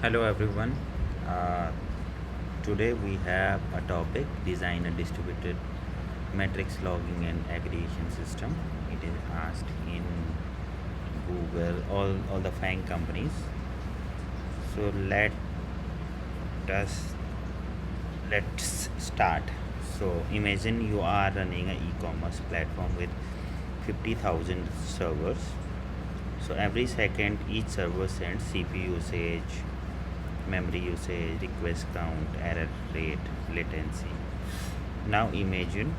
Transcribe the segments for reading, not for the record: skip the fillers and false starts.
Hello everyone. Uh, Today we have a topic design a distributed matrix logging and aggregation system. It is asked in Google, all the FANG companies. So us let's start. So imagine you are running an e-commerce platform with 50,000 servers. So every second each server sends CPU usage, memory usage, request count, error rate, latency. Now imagine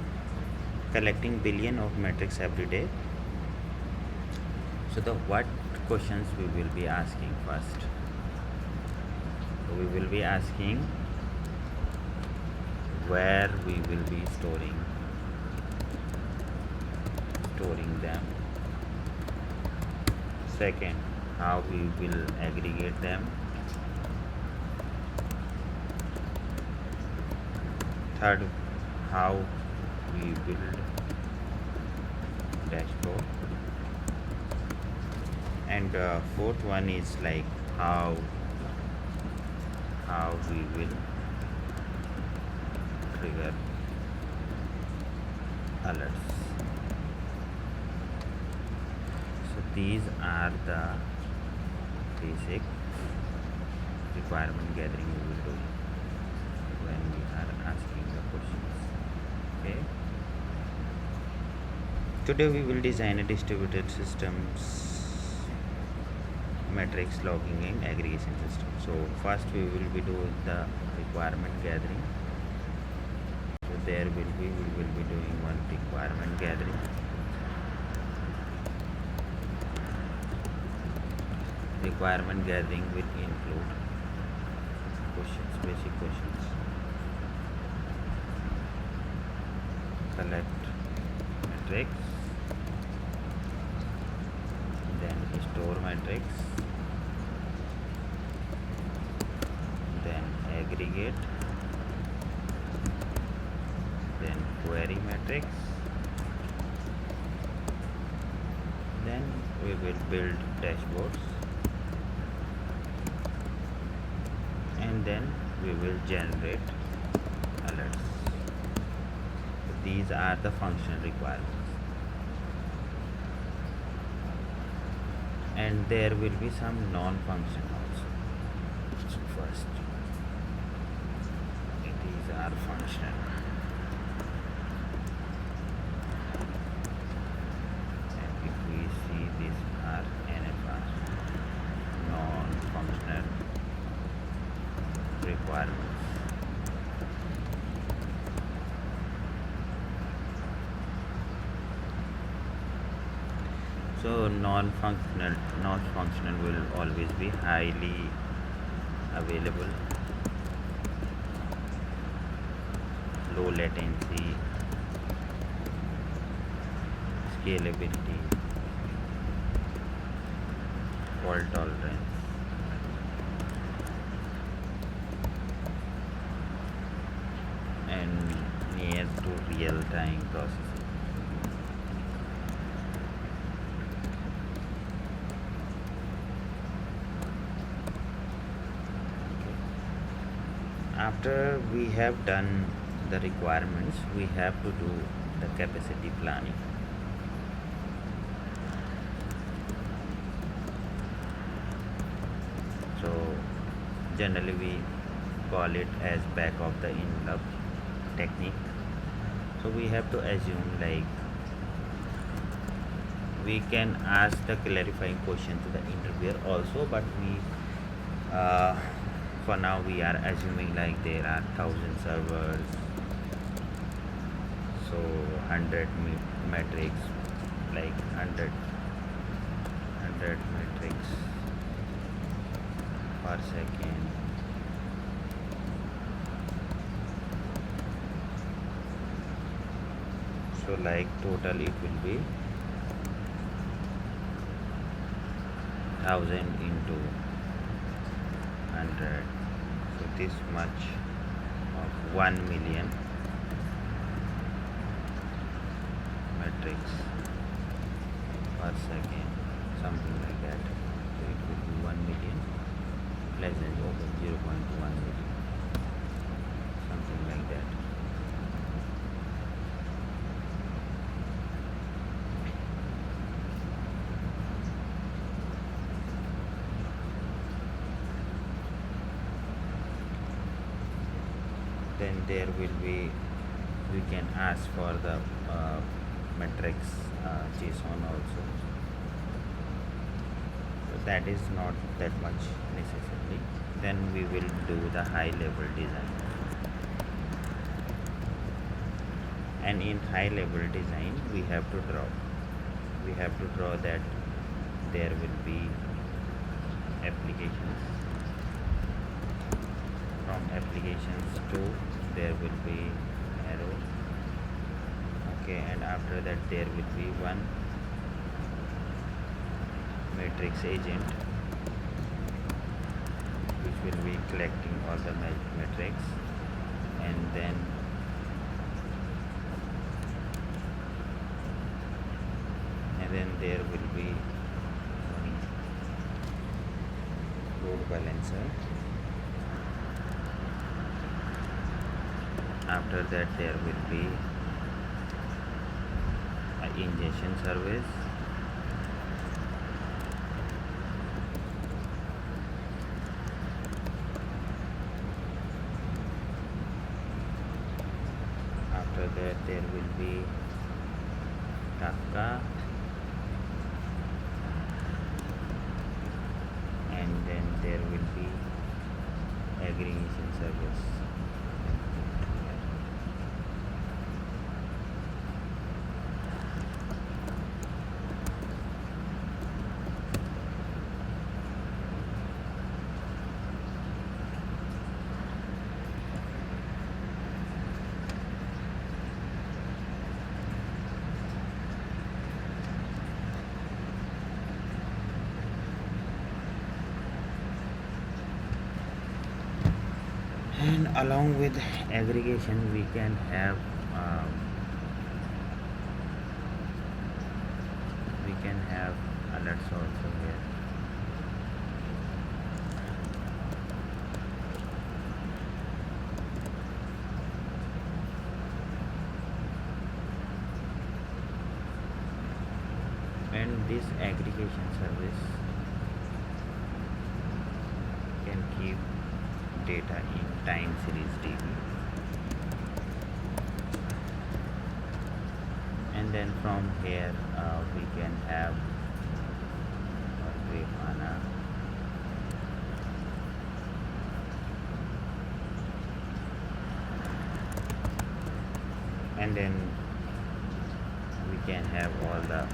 collecting billion of metrics every day. So the what questions we will be asking first? So we will be asking where we will be storing them. Second, how we will aggregate them. Third, how we build dashboard. And fourth one is like how we will trigger alerts. So these are the basic requirement gathering we will do when we are asking the questions. Okay. Today we will design a distributed systems matrix logging and aggregation system. So first we will be doing the requirement gathering. So we will be doing one requirement gathering. Requirement gathering will include basic questions. Collect metrics, then store metrics, then aggregate, then query metrics, then we will build dashboards, and then we will generate alerts. These are the functional requirements, and there will be some non-function also. So first these are functional, and if we see these are NFR, non-functional requirements. So non-functional will always be highly available, low latency, scalability, fault tolerance, and near to real-time processing. After we have done the requirements, we have to do the capacity planning. So generally we call it as back of the envelope technique. So we have to assume like we can ask the clarifying question to the interviewer also, but we for now we are assuming like there are 1,000 servers, so 100 metrics, like 100 metrics per second. So like total it will be 1,000 into 100, so this much of 1 million metrics per second, something like that. So it will be 1 million less than 0.1 milli, something like that. Then there will be, we can ask for the matrix JSON also. So that is not that much necessary. Then we will do the high level design. And in high level design we have to draw that there will be applications. From applications to there will be arrow, okay, and after that there will be one matrix agent which will be collecting all the matrix, and then there will be one load balancer. After that there will be an ingestion service, after that there will be Kafka, and then there will be aggregation service. And along with aggregation we can have alerts also here. And this aggregation service can keep data in time series DB, and then from here we can have Grafana, and then we can have all the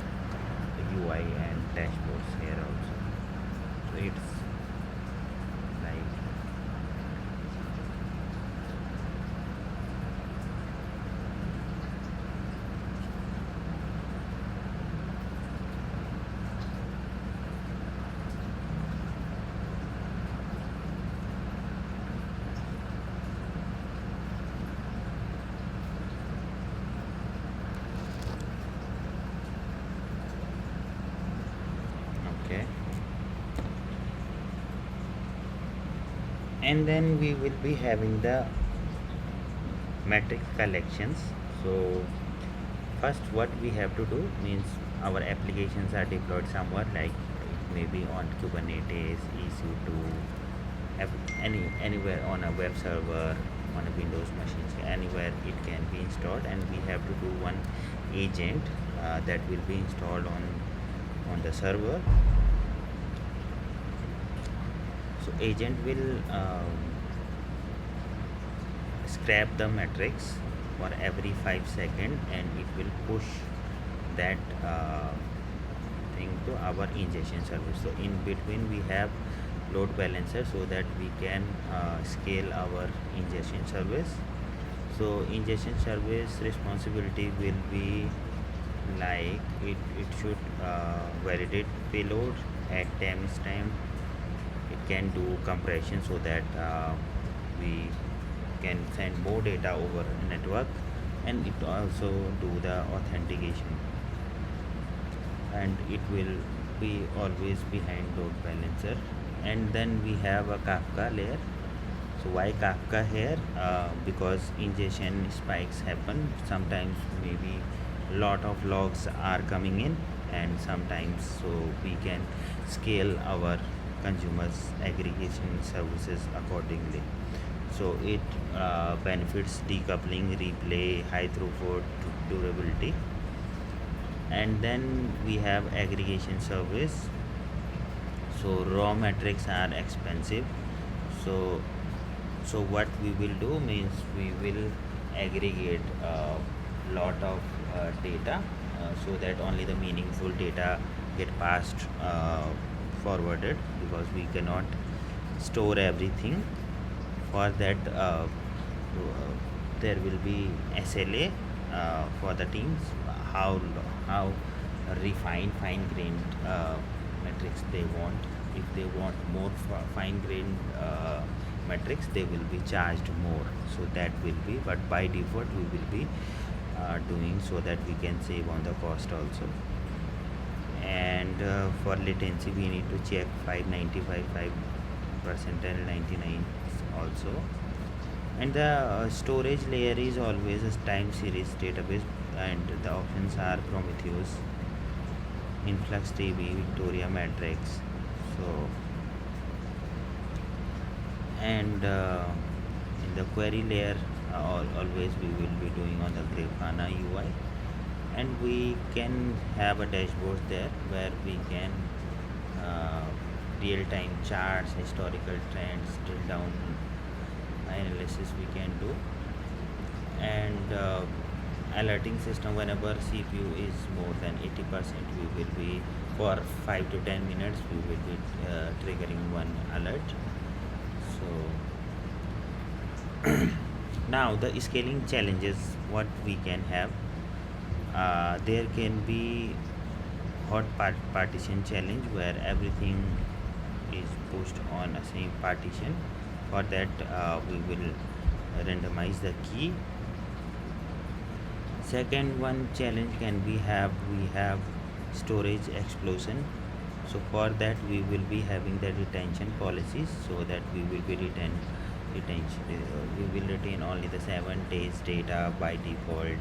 UI and dashboards here also. So it's like okay. And then we will be having the matrix collections. So first what we have to do means our applications are deployed somewhere, like maybe on Kubernetes, EC2, anywhere on a web server, on a Windows machine, anywhere it can be installed, and we have to do one agent that will be installed on the server. So agent will scrap the matrix for every 5 seconds, and it will push that thing to our ingestion service. So in between we have load balancer so that we can scale our ingestion service. So ingestion service responsibility will be like it should validate payload at timestamp. It can do compression so that we can send more data over network, and it also do the authentication, and it will be always behind load balancer. And then we have a Kafka layer. So why Kafka here? Because ingestion spikes happen. Sometimes maybe lot of logs are coming in, and sometimes so we can scale our consumers aggregation services accordingly. So it benefits decoupling, replay, high throughput, durability. And then we have aggregation service. So raw metrics are expensive. So so what we will do means we will aggregate a lot of data, so that only the meaningful data get passed forwarded, because we cannot store everything. For that there will be SLA for the teams, how refined fine grained metrics they want. If they want more fine grained metrics, they will be charged more. So that will be, but by default we will be doing, so that we can save on the cost also. And for latency we need to check 595, 5% and 99 also. And the storage layer is always a time series database, and the options are Prometheus, InfluxDB, Victoria Matrix. So and in the query layer, always we will be doing on the Grafana UI, and we can have a dashboard there where we can uh, real-time charts, historical trends, drill down analysis we can do. And alerting system, whenever CPU is more than 80%, we will be, for 5 to 10 minutes we will be triggering one alert. So now the scaling challenges what we can have, there can be partition challenge, where everything is pushed on a same partition. For that we will randomize the key. Second one challenge can be we have storage explosion. So for that we will be having the retention policies, so that we will be we will retain only the 7 days data by default.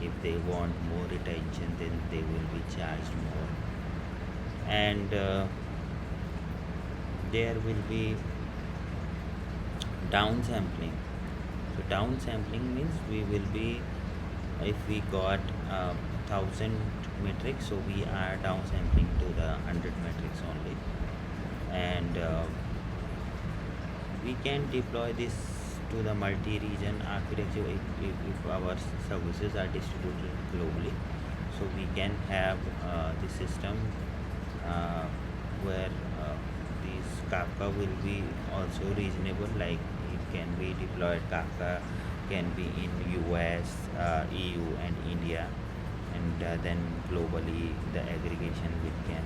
If they want more retention, then they will be charged more. And there will be downsampling. So downsampling means we will be, if we got 1000 metrics, so we are downsampling to the 100 metrics only. And we can deploy this to the multi-region architecture if our services are distributed globally. So we can have the system where this Kafka will be also reasonable, like it can be deployed. Kafka can be in US, EU and India, and then globally the aggregation will can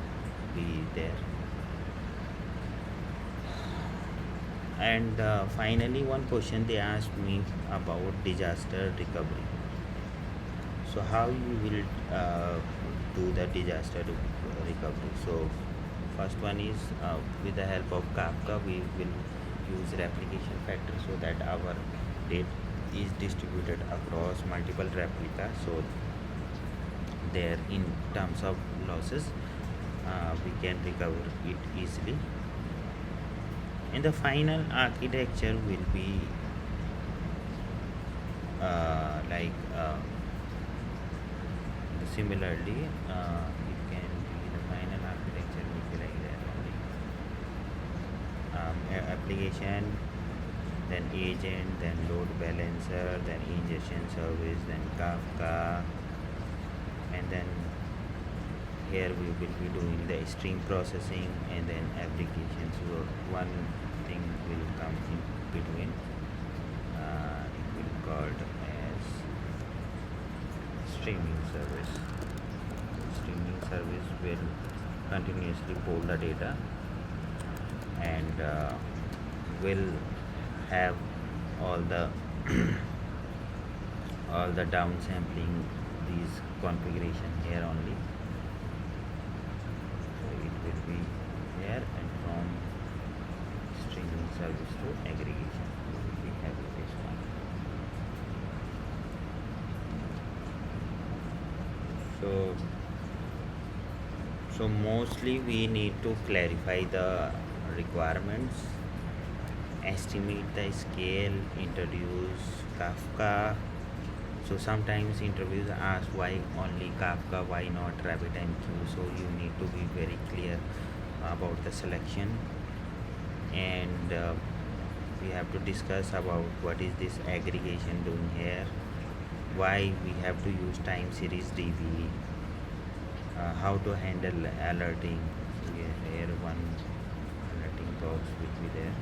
be there. And finally, one question they asked me about disaster recovery. So how you will do the recovery? So first one is, with the help of Kafka we will use replication factor, so that our data is distributed across multiple replicas. So there, in terms of losses, we can recover it easily. And the final architecture will be like similarly, it can be, the final architecture will be like that only. Application, then agent, then load balancer, then ingestion service, then Kafka, and then here we will be doing the stream processing, and then application. So one thing will come in between, it will be called as streaming service. Streaming service will continuously pull the data, and will have all the all the downsampling, these configuration here only. So it will be here, and from service to aggregation. We have this one. So mostly we need to clarify the requirements, estimate the scale, introduce Kafka. So sometimes interviews ask why only Kafka, why not RabbitMQ. So you need to be very clear about the selection, and we have to discuss about what is this aggregation doing here, why we have to use time series DB, how to handle alerting. So here one alerting box will be there.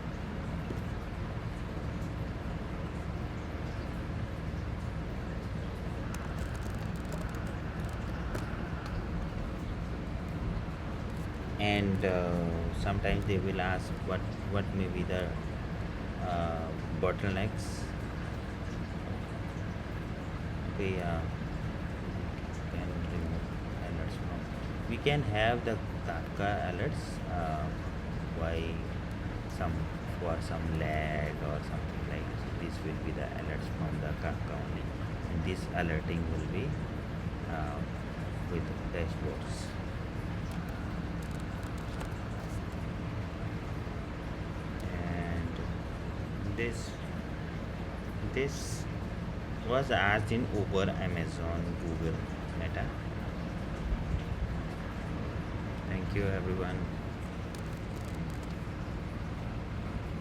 And sometimes they will ask what may be the bottlenecks. Okay, can remove alerts from. We can have the Kafka alerts, why some for some lag or something like this. This will be the alerts from the Kafka only, and this alerting will be with dashboards. And this was asked in Uber, Amazon, Google, Meta. Thank you, everyone.